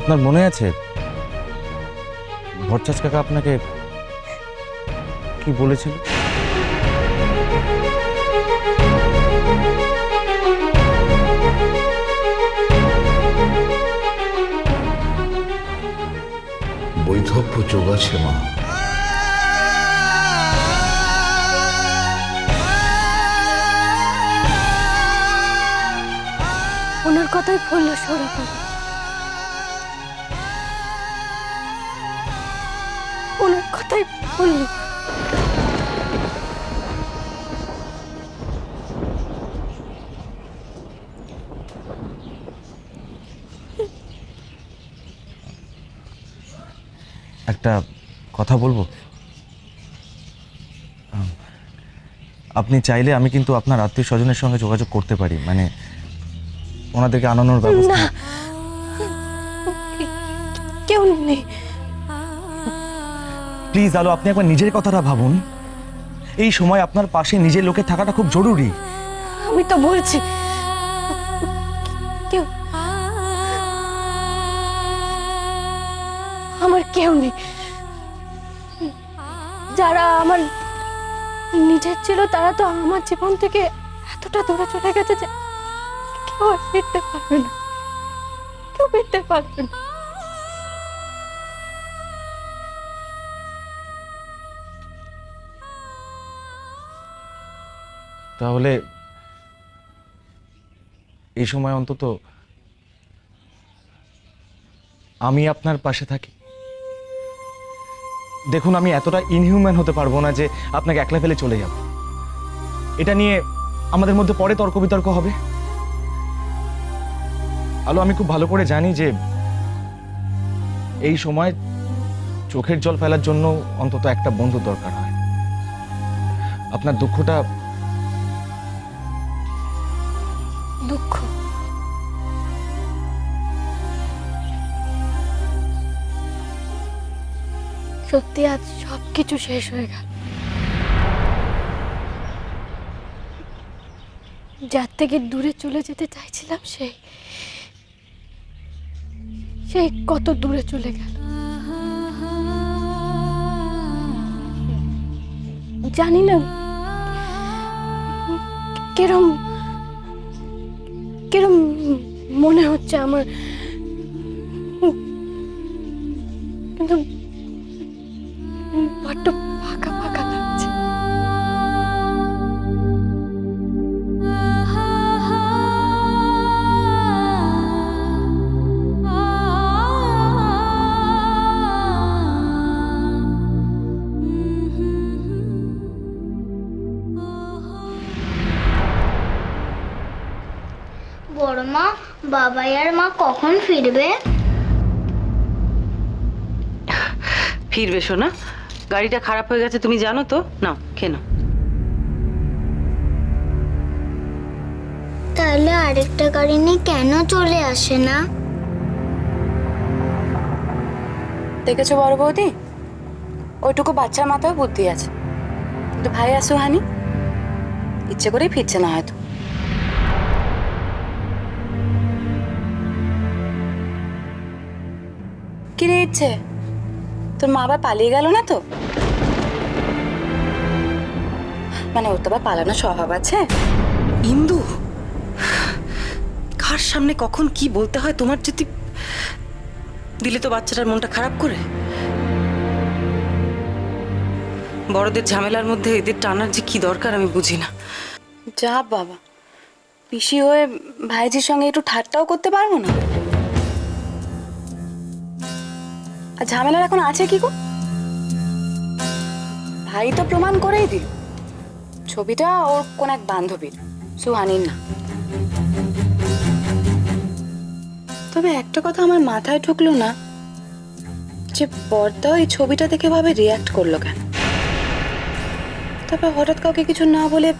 আপনার মনে আছে ভরচাজ কাকা আপনাকে কি বলেছিল? বৈধব্য যোগ আছে মা। ওনার কথাই বললো সৌরভ বাবা। ওনার কথাই বললো। একটা কথা বলবো? আপনি চাইলে আমি কিন্তু আপনার আত্মীয় স্বজনের সঙ্গে যোগাযোগ করতে পারি, মানে ওনাদেরকে আনানোর ব্যবস্থা। না, কেউ নেই। প্লিজ আলো, আপনি একবার নিজের কথাটা ভাবুন। এই সময় আপনার পাশে নিজের লোকে থাকাটা খুব জরুরি। আমি তো বলছি কেউ, আমার কেউ নেই। যারা আমার নিজের ছিল তারা তো আমার জীবন থেকে এতটা দূরে চলে গেছে যে কেউ আর ফিরতে পারবে না, কেউ ফিরতে পারবে না। তাহলে এই সময় অন্তত আমি আপনার পাশে থাকি। দেখুন, আমি এতটা ইনহিউম্যান হতে পারবো না যে আপনাকে একলা ফেলে চলে যাব। এটা নিয়ে আমাদের মধ্যে পরে তর্ক বিতর্ক হবে। আলো, আমি খুব ভালো করে জানি যে এই সময় চোখের জল ফেলার জন্য অন্তত একটা বন্ধু দরকার হয়। আপনার দুঃখটা দুঃখ সত্যি আজ সবকিছু শেষ হয়ে গেল। যার থেকে দূরে চলে যেতে চাইছিলাম সেই সেই কত দূরে চলে গেল। জানি না কিরম কিরম মনে হচ্ছে আমার, কিন্তু বড্ড ফাঁকা ফাঁকা লাগছে। বড় মা, বাবাই আর মা কখন ফিরবে? ফিরবে সোনা, গাড়িটা খারাপ হয়ে গেছে তুমি জানো তো। নাও খেয়ে নাও। তাহলে আরেকটা গাড়ি নিয়ে কেন চলে আসে না? দেখেছো বড় বৌদি, ওইটুকু বাচ্চার মাথায় বুদ্ধি আছে, কিন্তু ভাই আর সুহানি ইচ্ছে করেই ফিরছে না হয়তো। কি রে ইচ্ছে, তোর মা আবার পালিয়ে গেল না তো? মানে ওর তো আবার পালানোর স্বভাব আছে। ইন্দু, কার সামনে কখন কি বলতে হয় তোমার যদি দিলে তো বাচ্চাটার মনটা খারাপ করে। বড়দের ঝামেলার মধ্যে এদের টানার যে কি দরকার আমি বুঝি না। যা বাবা, পিসি হয়ে ভাইজির সঙ্গে একটু ঠাট্টাও করতে পারবো না? আর ঝামেলার এখন আছে কি গো? ভাই তো প্রমাণ করেই দিল ছবিটা ওর কোন এক বান্ধবীর, সুহানির না। তবে একটা কথা আমার মাথায় ঢুকলো না, যে বর্দা এই ছবিটা দেখে ভাবে রিয়াক্ট করলো কেন? তারপর হঠাৎ কাউকে কিছু না বলে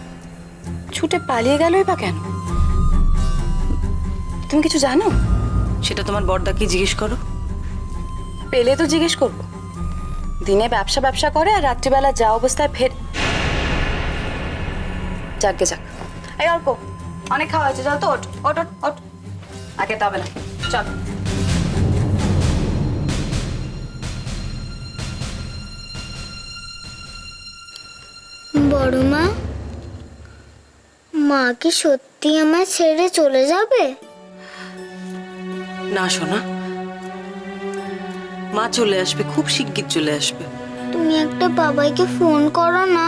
ছুটে পালিয়ে গেলই বা কেন? তুমি কিছু জানো? সেটা তোমার বড়দাকে জিজ্ঞেস করো। পেলে তো জিজ্ঞেস করবো। দিনে ব্যবসা ব্যবসা করে আর রাত্রিবেলা যা অবস্থায় ফের। যাকে যাক। এই অল্প অনেক খাওয়া হয়েছে, চল তো ওঠ ওঠ ওঠ ওঠ। আগে তো হবে না, চল। মা কি সত্যি আমায় ছেড়ে চলে যাবে? না সোনা, মা চলে আসবে, খুব শিগগির চলে আসবে। তুমি একটা বাবাইকে ফোন করো না।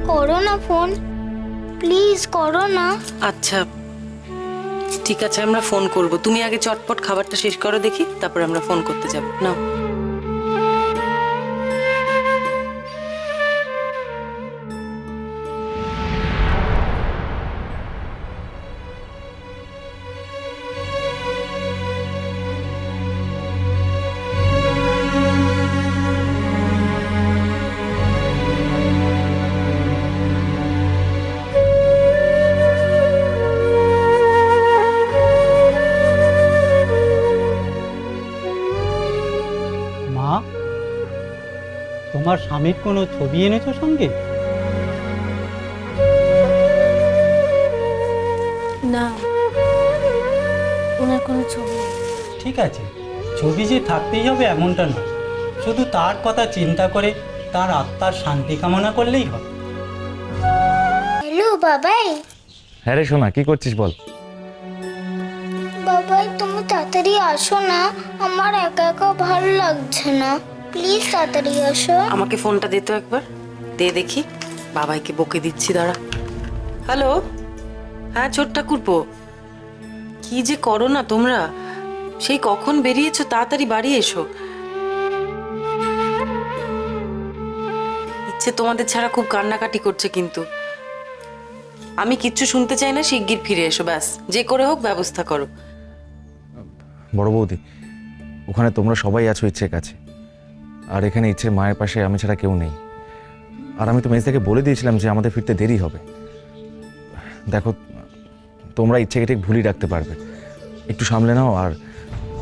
করো না ফোন, প্লিজ করো না। আচ্ছা ঠিক আছে, আমরা ফোন করব। তুমি আগে চটপট খাবারটা শেষ করো দেখি, তারপর আমরা ফোন করতে যাব। নাও। মা, তোমার স্বামীর কোনো ছবি এনেছো সঙ্গে? না, ওনার কোনো ছবি নেই। ঠিক আছে, ছবি যে থাকতেই হবে এমনটা নয়, শুধু তার কথা চিন্তা করে তার আত্মার শান্তি কামনা করলেই হবে। হ্যালো বাবাই। হ্যাঁ রে সোনা, কি করছিস বল? বাবাই তুমি তাড়াতাড়ি আসো না, আমার একা একা ভালো লাগছে না, প্লিজ তাড়াতাড়ি আসো। আমাকে ফোনটা দে তো একবার, দে দেখি। বাবাইকে বকে দিচ্ছি, দাঁড়া। হ্যালো, হ্যাঁ ছোট ঠাকুরপো, কি যে করো না তোমরা, সেই কখন বেরিয়েছো, তাড়াতাড়ি বাড়ি এসো। ইচ্ছে তোমাদের ছাড়া খুব কান্নাকাটি করছে, কিন্তু আমি কিচ্ছু শুনতে চাই না, শিগগির ফিরে এসো, ব্যাস যে করে হোক ব্যবস্থা করো। বড় বৌদি, ওখানে তোমরা সবাই আছো ইচ্ছের কাছে, আর এখানে ইচ্ছের মায়ের পাশে আমি ছাড়া কেউ নেই। আর আমি তো মেজদাকে বলে দিয়েছিলাম যে আমাদের ফিরতে দেরি হবে। দেখো, তোমরা ইচ্ছেকে ঠিক ভুলই রাখতে পারবে, একটু সামলে নাও, আর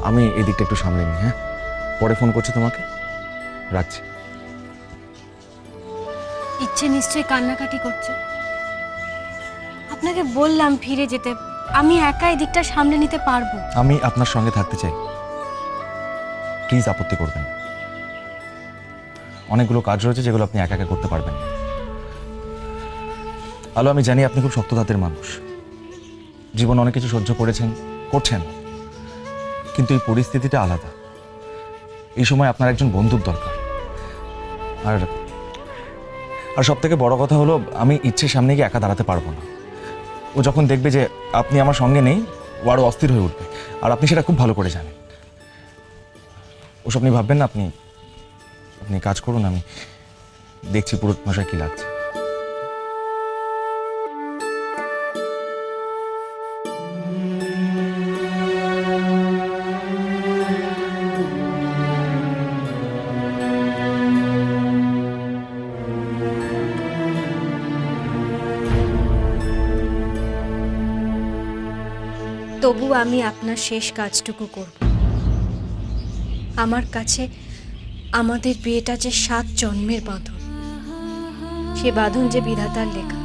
আমি এই দিকটা একটু সামলে নিই। হ্যাঁ, পরে ফোন করছি তোমাকে, রাখছি। ইচ্ছে নিশ্চয়ই কান্নাকাটি করছে। আপনাকে বললাম ফিরে যেতে, আমি একা এই দিকটা সামলে নিতে পারবো। আমি আপনার সঙ্গে থাকতে চাই, প্লিজ আপত্তি করবেন না। অনেকগুলো কাজ রয়েছে যেগুলো আপনি একা একা করতে পারবেন না। আলো, আমি জানি আপনি খুব শক্ত হাতের মানুষ, জীবন অনেক কিছু সহ্য করেছেন, করছেন, কিন্তু এই পরিস্থিতিটা আলাদা। এই সময় আপনার একজন বন্ধুর দরকার। আর আর সব থেকে বড় কথা হলো, আমি ইচ্ছের সামনে গিয়ে একা দাঁড়াতে পারবো না। ও যখন দেখবে যে আপনি আমার সঙ্গে নেই, ও আরও অস্থির হয়ে উঠবে, আর আপনি সেটা খুব ভালো করে জানেন। ওসব নিয়ে ভাববেন না, আপনি আপনি কাজ করুন, আমি দেখছি পুরো মশাই কি লাগছে। তবু আমি আপনার শেষ কাজটুকু করব। আমার কাছে আমাদের বিয়েটা যে 7 জন্মের বাঁধন, সে বাঁধন যে বিধাতার লেখা।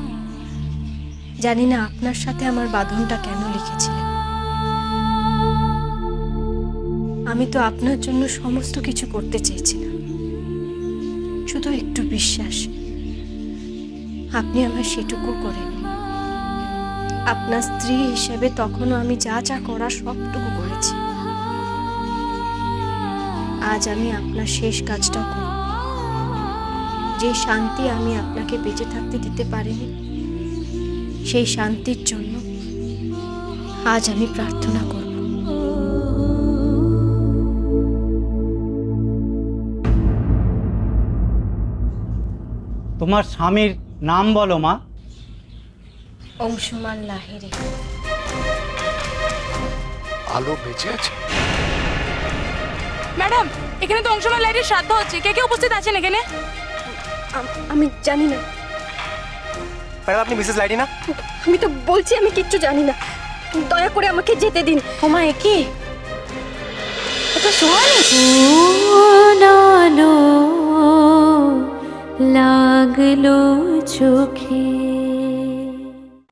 জানি না আপনার সাথে আমার বাঁধনটা কেন লিখেছিলেন। আমি তো আপনার জন্য সমস্ত কিছু করতে চেয়েছিলাম, শুধু একটু বিশ্বাস। আপনি আমার সেটুকু করেন। আপনার স্ত্রী হিসেবে তখনও আমি যা যা করার সবটুকু করেছি। আজ আমি আপনার শেষ কাজটা করব। যে শান্তি আমি আপনাকে বেঁচে থাকতে দিতে পারিনি, সেই শান্তির জন্য আজ আমি প্রার্থনা করব। তোমার স্বামীর নাম বলো মা। অংশুমান লাহিড়ী। আলো বেঁচে আছে? ম্যাডাম, এখানে তো অংশুমান লাহিড়ীর শ্রাদ্ধ হচ্ছে, কে কে উপস্থিত আছেন এখানে? আমি জানি না। ম্যাডাম, আপনি মিসেস লাহিড়ী না? আমি তো বলছি আমি কিচ্ছু জানি না, দয়া করে আমাকে যেতে দিন। ওমা, কি এটা সোহানি? লাগলো চোখে